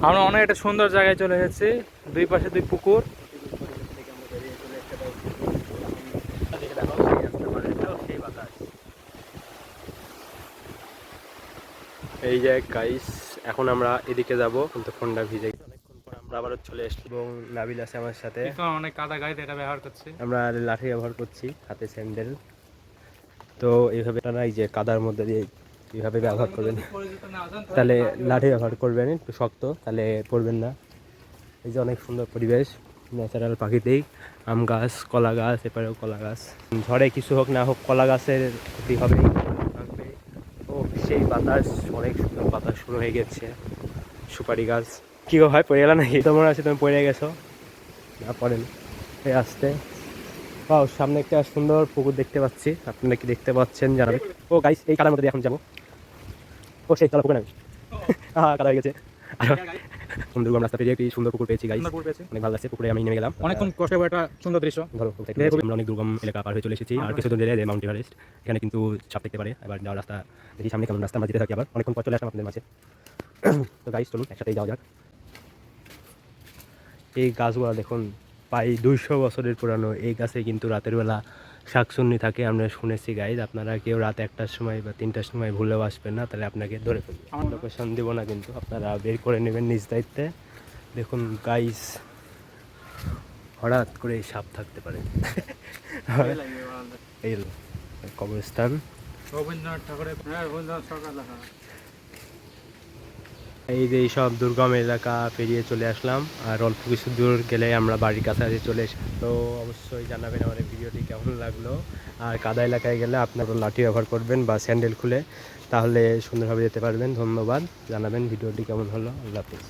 আমরা অনেক একটা সুন্দর জায়গায় চলে এসেছি, দুই পাশে দুই পুকুর। এই যে গাইস, এখন আমরা এদিকে যাব, কিন্তু ফোনটা ভিজে গেছে। অনেকক্ষণ পর আমরা আবারও চলে এসেছি এবং নাবিল আছে আমার সাথে। অনেক কাদা গাইতে এটা ব্যবহার করছি, আমরা লাঠি ব্যবহার করছি, হাতে স্যান্ডেল। তো এইভাবে না, এই যে কাদার মধ্যে দিয়ে এইভাবে ব্যবহার করবেন, তাহলে লাঠি ব্যবহার করবেন একটু শক্ত, তাহলে পড়বেন না। এই যে অনেক সুন্দর পরিবেশ, ন্যাচারাল প্রাকৃতিক আম গাছ, কলা গাছ, এপারেও কলা গাছ। ঝড়ে কিছু হোক না হোক কলা গাছের ক্ষতি হবে। ও সেই বাতাস, অনেক সুন্দর বাতাস শুরু হয়ে গেছে। সুপারি গাছ কি গো ভাই, পড়ে গেল নাকি? তোমার আছে, তুমি পড়ে গেছো না? পড়েন, এই আসতে। ও সামনে একটা সুন্দর পুকুর দেখতে পাচ্ছি, আপনারা কি দেখতে পাচ্ছেন জানাবেন। ও গাইস, এই কাদার মধ্যে এখন যাবো। ও সেই কালা পুকুর নাকি? হ্যাঁ, কাদা হয়ে গেছে। দুর্গম রাস্তা পেরিয়ে একটি সুন্দর পুকুর পেয়েছি গাইস, অনেক ভালো লাগছে। পুকুরে আমি নেমে গেলাম, অনেকক্ষণ কষ্ট করে একটা সুন্দর দৃশ্য। ধরো আমরা অনেক দুর্গম এলাকা পার হয়ে চলে এসেছি, আর কিছু দূর গেলে মাউন্ট এভারেস্ট। এখানে কিন্তু সাপ দেখতে পারে। এবার যাওয়ার রাস্তা দেখি সামনে কেমন রাস্তা, আমরা যেতে থাকি। আবার অনেকক্ষণ পর চলে আসলাম আপনাদের মাঝে। তো গাইস চলুন একসাথেই যাওয়া যাক। এই গাছগুলো দেখুন, প্রায় 200 বছরের পুরানো। এই গাছে কিন্তু রাতের বেলা শাকচুন্নি থাকে, আমরা শুনেছি গাইজ। আপনারা কেউ রাত 1টার সময় বা 3টার সময় ভুলেও আসবেন না, তাহলে আপনাকে ধরে ফেলবে। আমার লোকেশন দিব না, কিন্তু আপনারা বের করে নেবেন নিজ দায়িত্বে। দেখুন গাইজ, হঠাৎ করে সাপ থাকতে পারে। এই কবরস্থান, রবীন্দ্রনাথ ঠাকুরের, রবীন্দ্রনাথ সরকার লেখা। এই যে এইসব দুর্গম এলাকা পেরিয়ে চলে আসলাম, আর অল্প কিছু দূর গেলে আমরা বাড়ির কাছাকাছি চলে এসে। তো অবশ্যই জানাবেন আমাদের ভিডিওটি কেমন লাগলো। আর কাদা এলাকায় গেলে আপনারা লাঠি ব্যবহার করবেন বা স্যান্ডেল খুলে, তাহলে সুন্দরভাবে যেতে পারবেন। ধন্যবাদ, জানাবেন ভিডিওটি কেমন হলো। আল্লাহ হাফিজ।